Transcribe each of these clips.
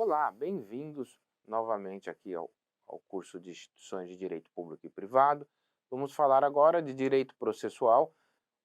Olá, bem-vindos novamente aqui ao curso de Instituições de Direito Público e Privado. Vamos falar agora de direito processual,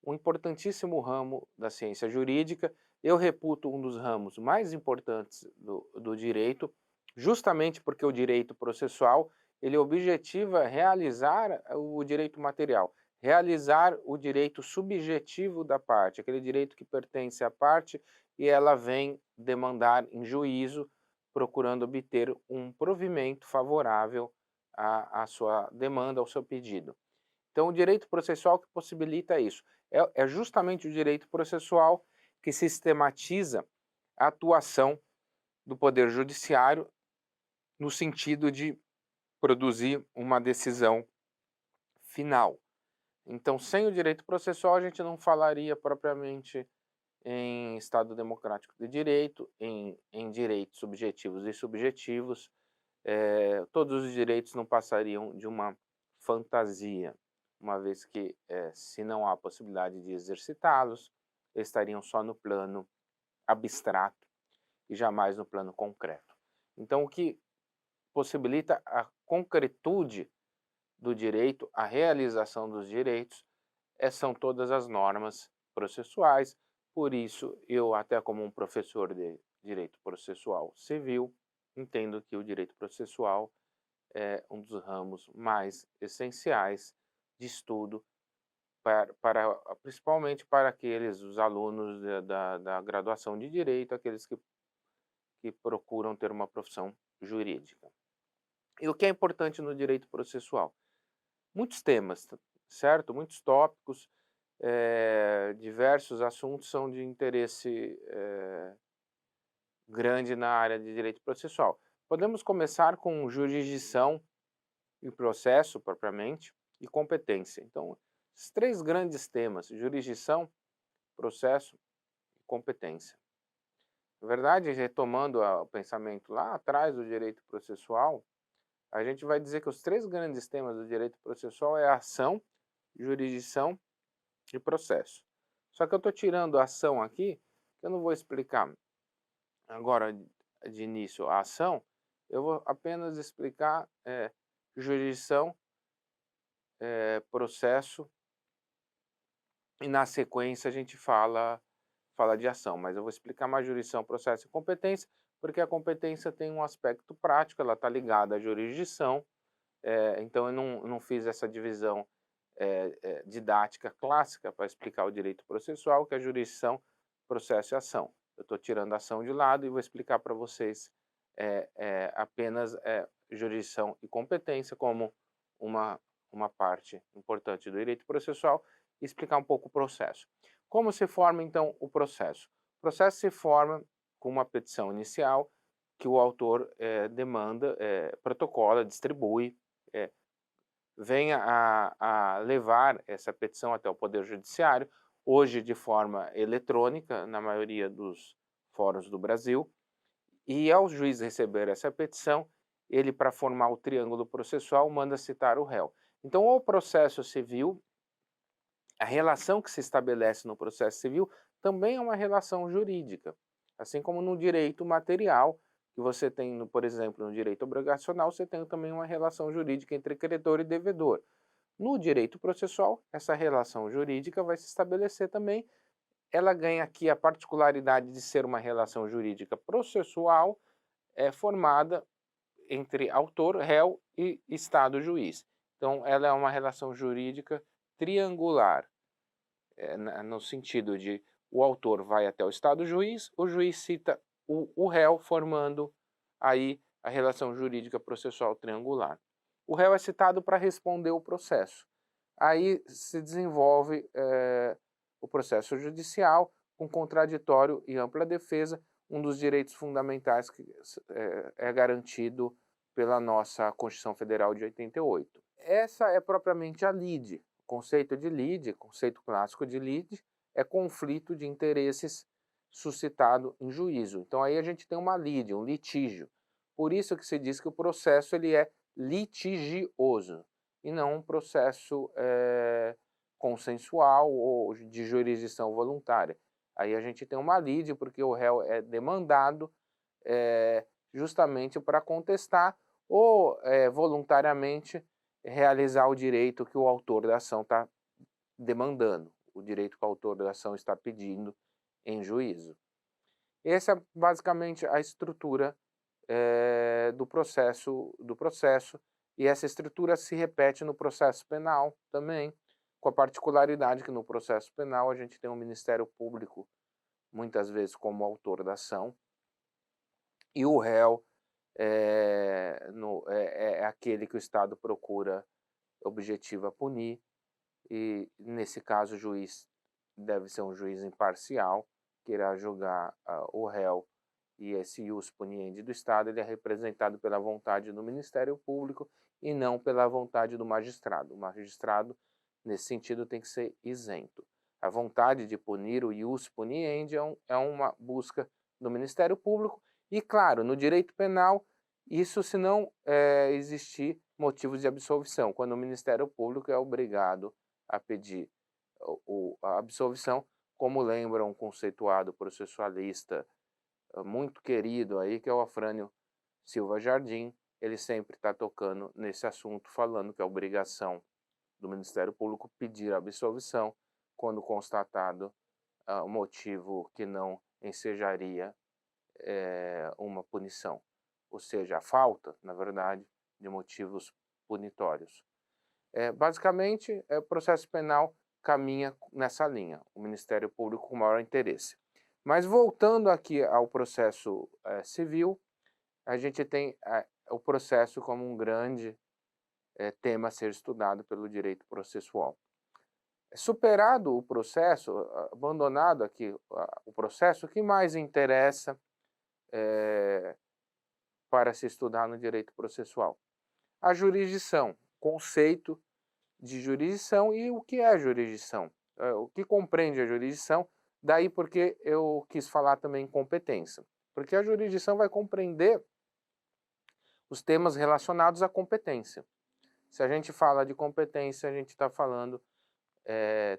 um importantíssimo ramo da ciência jurídica. Eu reputo um dos ramos mais importantes do direito, justamente porque o direito processual ele objetiva realizar o direito material, realizar o direito subjetivo da parte, aquele direito que pertence à parte e ela vem demandar em juízo, procurando obter um provimento favorável à sua demanda, ao seu pedido. Então, o direito processual que possibilita isso. É justamente o direito processual que sistematiza a atuação do Poder Judiciário no sentido de produzir uma decisão final. Então, sem o direito processual, a gente não falaria propriamente em Estado Democrático de Direito, em direitos subjetivos e subjetivos. Todos os direitos não passariam de uma fantasia, uma vez que, se não há possibilidade de exercitá-los, estariam só no plano abstrato e jamais no plano concreto. Então, o que possibilita a concretude do direito, a realização dos direitos, são todas as normas processuais. Por isso, eu, até como um professor de direito processual civil, entendo que o direito processual é um dos ramos mais essenciais de estudo principalmente para os alunos da graduação de direito, aqueles que procuram ter uma profissão jurídica. E o que é importante no direito processual? Muitos temas, certo? Muitos tópicos, diversos assuntos são de interesse grande na área de direito processual. Podemos começar com jurisdição e processo, propriamente, e competência. Então, esses três grandes temas, jurisdição, processo e competência. Na verdade, retomando o pensamento lá atrás do direito processual, a gente vai dizer que os três grandes temas do direito processual é a ação, jurisdição e processo. Só que eu estou tirando a ação aqui, que eu não vou explicar agora de início a ação, eu vou apenas explicar jurisdição, processo, e na sequência a gente fala de ação, mas eu vou explicar mais jurisdição, processo e competência, porque a competência tem um aspecto prático, ela está ligada à jurisdição, então eu não fiz essa divisão didática clássica para explicar o direito processual, que é jurisdição, processo e ação. Eu estou tirando a ação de lado e vou explicar para vocês apenas jurisdição e competência como uma parte importante do direito processual e explicar um pouco o processo. Como se forma, então, o processo? O processo se forma com uma petição inicial que o autor demanda, protocola, distribui, venha a levar essa petição até o Poder Judiciário, hoje de forma eletrônica, na maioria dos fóruns do Brasil, e ao juiz receber essa petição, ele, para formar o triângulo processual, manda citar o réu. Então, o processo civil, a relação que se estabelece no processo civil também é uma relação jurídica, assim como no direito material, que você tem, por exemplo, no direito obrigacional, você tem também uma relação jurídica entre credor e devedor. No direito processual, essa relação jurídica vai se estabelecer também. Ela ganha aqui a particularidade de ser uma relação jurídica processual, formada entre autor, réu e Estado juiz. Então, ela é uma relação jurídica triangular, no sentido de o autor vai até o Estado juiz, o juiz cita o réu, formando aí a relação jurídica processual triangular. O réu é citado para responder o processo. Aí se desenvolve o processo judicial com contraditório e ampla defesa, um dos direitos fundamentais que é garantido pela nossa Constituição Federal de 88. Essa é propriamente a lide. O conceito de lide, conceito clássico de lide, é conflito de interesses suscitado em juízo. Então aí a gente tem uma lide, um litígio. Por isso que se diz que o processo ele é litigioso e não um processo consensual ou de jurisdição voluntária. Aí a gente tem uma lide porque o réu é demandado justamente para contestar ou voluntariamente realizar o direito que o autor da ação está demandando, o direito que o autor da ação está pedindo em juízo. Essa é basicamente a estrutura do processo, e essa estrutura se repete no processo penal também, com a particularidade que no processo penal a gente tem o Ministério Público, muitas vezes como autor da ação, e o réu é aquele que o Estado procura, objetiva punir, e nesse caso o juiz deve ser um juiz imparcial, que irá julgar o réu, e esse ius puniendi do Estado ele é representado pela vontade do Ministério Público e não pela vontade do magistrado. O magistrado, nesse sentido, tem que ser isento. A vontade de punir, o ius puniendi, é uma busca do Ministério Público e, claro, no direito penal, isso se não existir motivos de absolvição, quando o Ministério Público é obrigado a pedir a absolvição, como lembra um conceituado processualista muito querido aí, que é o Afrânio Silva Jardim. Ele sempre está tocando nesse assunto, falando que é obrigação do Ministério Público pedir a absolvição quando constatado o motivo que não ensejaria uma punição, ou seja, a falta, na verdade, de motivos punitórios. Basicamente, o processo penal caminha nessa linha, o Ministério Público com maior interesse. Mas voltando aqui ao processo civil, a gente tem o processo como um grande tema a ser estudado pelo direito processual. Superado o processo, abandonado aqui o processo, o que mais interessa para se estudar no direito processual? A jurisdição, conceito de jurisdição e o que é a jurisdição, o que compreende a jurisdição, daí porque eu quis falar também em competência, porque a jurisdição vai compreender os temas relacionados à competência. Se a gente fala de competência, a gente está falando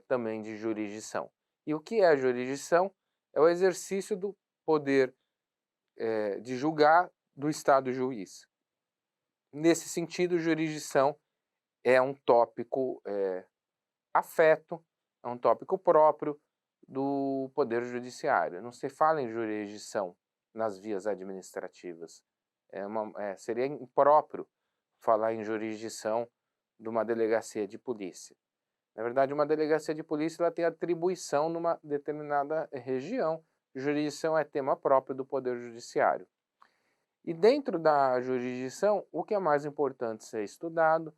também de jurisdição. E o que é a jurisdição? É o exercício do poder de julgar do Estado juiz. Nesse sentido, jurisdição é um tópico afeto, é um tópico próprio do Poder Judiciário. Não se fala em jurisdição nas vias administrativas. Seria impróprio falar em jurisdição de uma delegacia de polícia. Na verdade, uma delegacia de polícia ela tem atribuição numa determinada região. Jurisdição é tema próprio do Poder Judiciário. E dentro da jurisdição, o que é mais importante ser estudado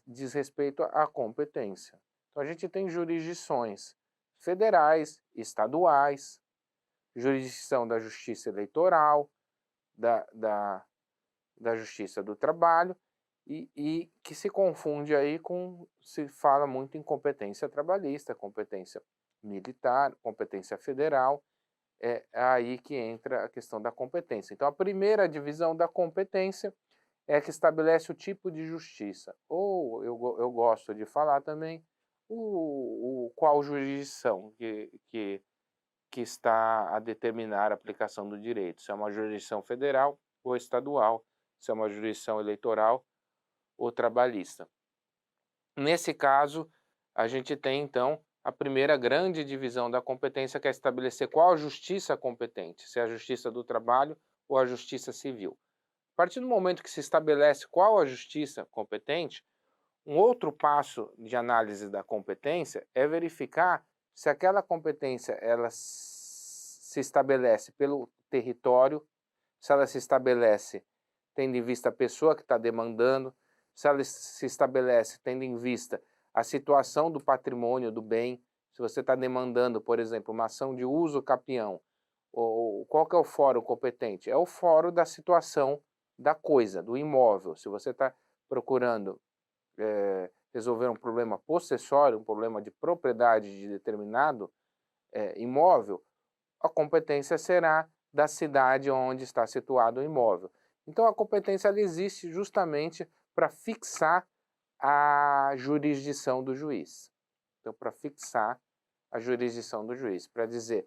diz respeito à competência. Então, a gente tem jurisdições federais, estaduais, jurisdição da Justiça Eleitoral, da Justiça do Trabalho, e que se confunde aí se fala muito em competência trabalhista, competência militar, competência federal, é aí que entra a questão da competência. Então, a primeira divisão da competência é que estabelece o tipo de justiça, ou eu gosto de falar também qual jurisdição que está a determinar a aplicação do direito, se é uma jurisdição federal ou estadual, se é uma jurisdição eleitoral ou trabalhista. Nesse caso, a gente tem, então, a primeira grande divisão da competência, que é estabelecer qual a justiça competente, se é a justiça do trabalho ou a justiça civil. A partir do momento que se estabelece qual a justiça competente, um outro passo de análise da competência é verificar se aquela competência ela se estabelece pelo território, se ela se estabelece tendo em vista a pessoa que está demandando, se ela se estabelece tendo em vista a situação do patrimônio, do bem. Se você está demandando, por exemplo, uma ação de uso capião, ou qual que é o fórum competente? É o fórum da situação da coisa, do imóvel. Se você está procurando resolver um problema possessório, um problema de propriedade de determinado imóvel, a competência será da cidade onde está situado o imóvel. Então, a competência ela existe justamente para fixar a jurisdição do juiz. Então, para fixar a jurisdição do juiz, para dizer,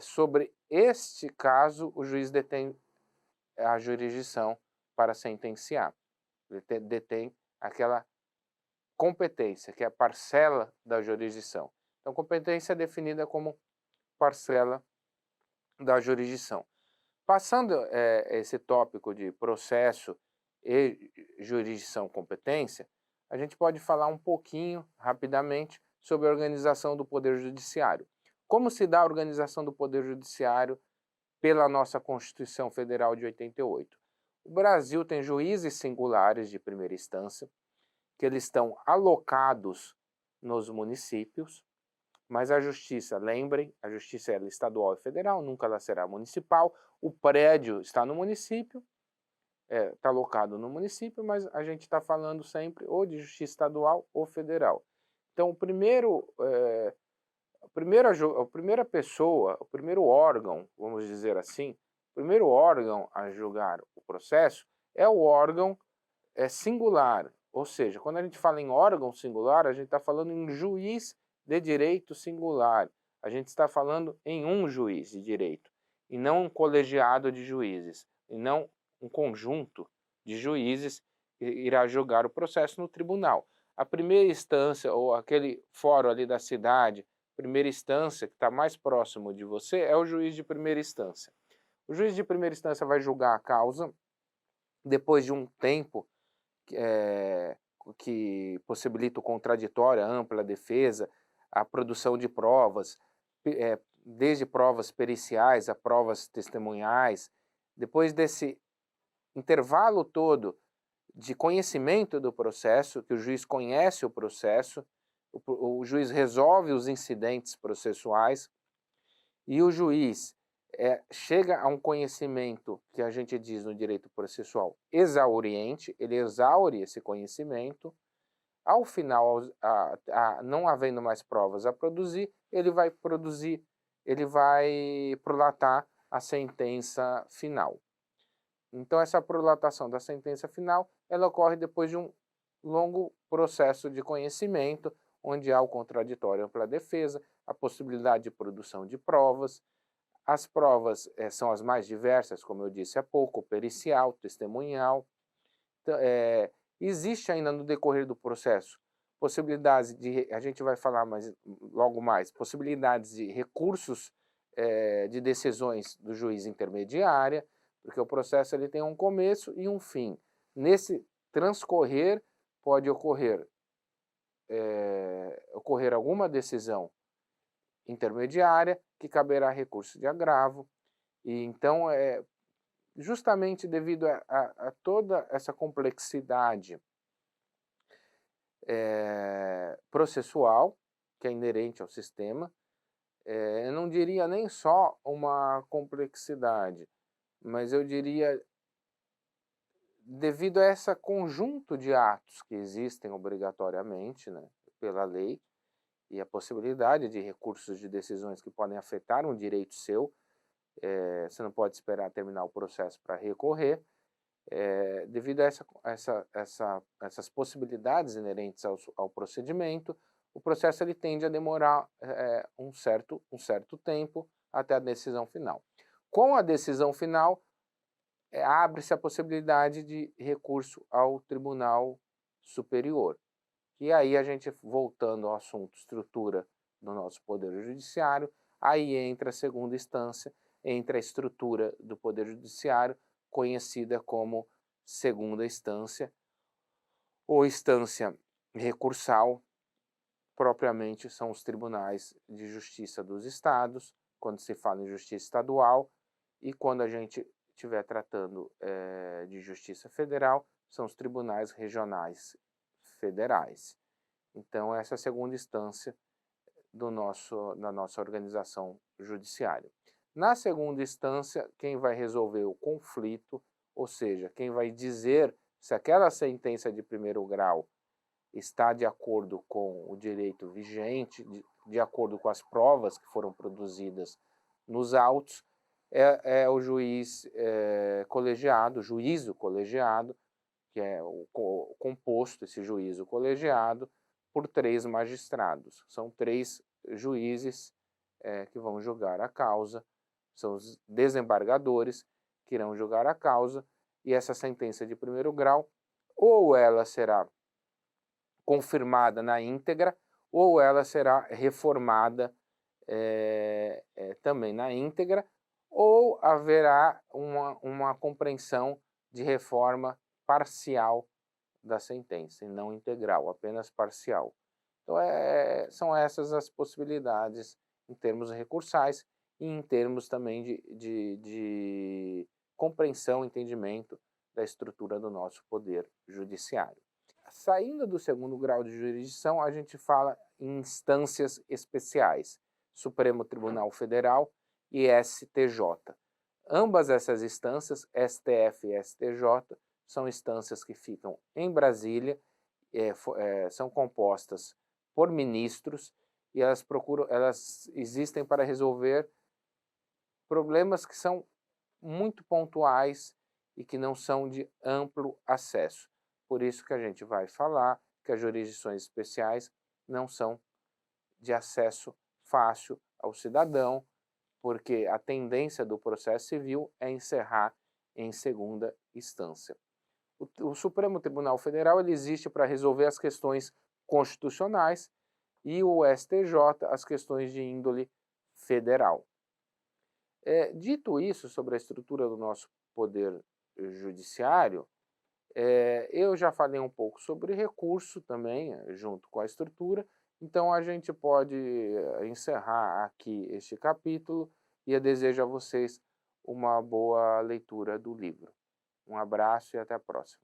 sobre este caso, o juiz detém a jurisdição para sentenciar. Ele detém aquela competência, que é a parcela da jurisdição. Então, competência é definida como parcela da jurisdição. Passando esse tópico de processo e jurisdição competência, a gente pode falar um pouquinho, rapidamente, sobre a organização do Poder Judiciário. Como se dá a organização do Poder Judiciário pela nossa Constituição Federal de 88? O Brasil tem juízes singulares de primeira instância, que eles estão alocados nos municípios, mas a justiça, lembrem, a justiça é estadual e federal, nunca ela será municipal, o prédio está no município, está alocado no município, mas a gente está falando sempre ou de justiça estadual ou federal. Então, a primeira pessoa, o primeiro órgão, vamos dizer assim, o primeiro órgão a julgar o processo é o órgão singular, ou seja, quando a gente fala em órgão singular, a gente está falando em juiz de direito singular, a gente está falando em um juiz de direito, e não um colegiado de juízes, e não um conjunto de juízes que irá julgar o processo no tribunal. A primeira instância, ou aquele fórum ali da cidade, primeira instância, que está mais próximo de você, é o juiz de primeira instância. O juiz de primeira instância vai julgar a causa, depois de um tempo que possibilita o contraditório, a ampla defesa, a produção de provas, desde provas periciais a provas testemunhais. Depois desse intervalo todo de conhecimento do processo, que o juiz conhece o processo, o juiz resolve os incidentes processuais e o juiz chega a um conhecimento que a gente diz no direito processual exauriente, ele exaure esse conhecimento, ao final, não havendo mais provas a produzir, ele vai prolatar a sentença final. Então, essa prolatação da sentença final, ela ocorre depois de um longo processo de conhecimento, onde há o contraditório ampla defesa, a possibilidade de produção de provas. As provas são as mais diversas, como eu disse há pouco, pericial, testemunhal. Então, existe ainda no decorrer do processo possibilidades de, a gente vai falar logo mais, possibilidades de recursos de decisões do juiz intermediária, porque o processo ele tem um começo e um fim. Nesse transcorrer pode ocorrer alguma decisão intermediária que caberá recurso de agravo, e então justamente devido a toda essa complexidade processual que é inerente ao sistema, eu não diria nem só uma complexidade, mas eu diria devido a esse conjunto de atos que existem obrigatoriamente, né, pela lei, e a possibilidade de recursos de decisões que podem afetar um direito seu, você não pode esperar terminar o processo para recorrer, devido a essas possibilidades inerentes ao procedimento, o processo ele tende a demorar um certo tempo até a decisão final. Com a decisão final, abre-se a possibilidade de recurso ao Tribunal Superior. E aí a gente, voltando ao assunto estrutura do nosso Poder Judiciário, aí entra a segunda instância, entra a estrutura do Poder Judiciário, conhecida como segunda instância, ou instância recursal, propriamente são os tribunais de justiça dos estados, quando se fala em justiça estadual, e quando a gente estiver tratando de justiça federal, são os tribunais regionais federais. Então, essa é a segunda instância da nossa organização judiciária. Na segunda instância, quem vai resolver o conflito, ou seja, quem vai dizer se aquela sentença de primeiro grau está de acordo com o direito vigente, de acordo com as provas que foram produzidas nos autos, é o juiz colegiado, juízo colegiado, que é composto, esse juízo colegiado, por 3 magistrados. São 3 juízes que vão julgar a causa, são os desembargadores, que irão julgar a causa, e essa sentença de primeiro grau, ou ela será confirmada na íntegra, ou ela será reformada também na íntegra, ou haverá uma compreensão de reforma parcial da sentença, e não integral, apenas parcial. Então, são essas as possibilidades em termos recursais e em termos também de compreensão, entendimento da estrutura do nosso poder judiciário. Saindo do segundo grau de jurisdição, a gente fala em instâncias especiais, Supremo Tribunal Federal e STJ. Ambas essas instâncias, STF e STJ, são instâncias que ficam em Brasília, são compostas por ministros e elas existem para resolver problemas que são muito pontuais e que não são de amplo acesso. Por isso que a gente vai falar que as jurisdições especiais não são de acesso fácil ao cidadão, porque a tendência do processo civil é encerrar em segunda instância. O Supremo Tribunal Federal ele existe para resolver as questões constitucionais e o STJ as questões de índole federal. Dito isso sobre a estrutura do nosso poder judiciário, eu já falei um pouco sobre recurso também, junto com a estrutura, então a gente pode encerrar aqui este capítulo e eu desejo a vocês uma boa leitura do livro. Um abraço e até a próxima.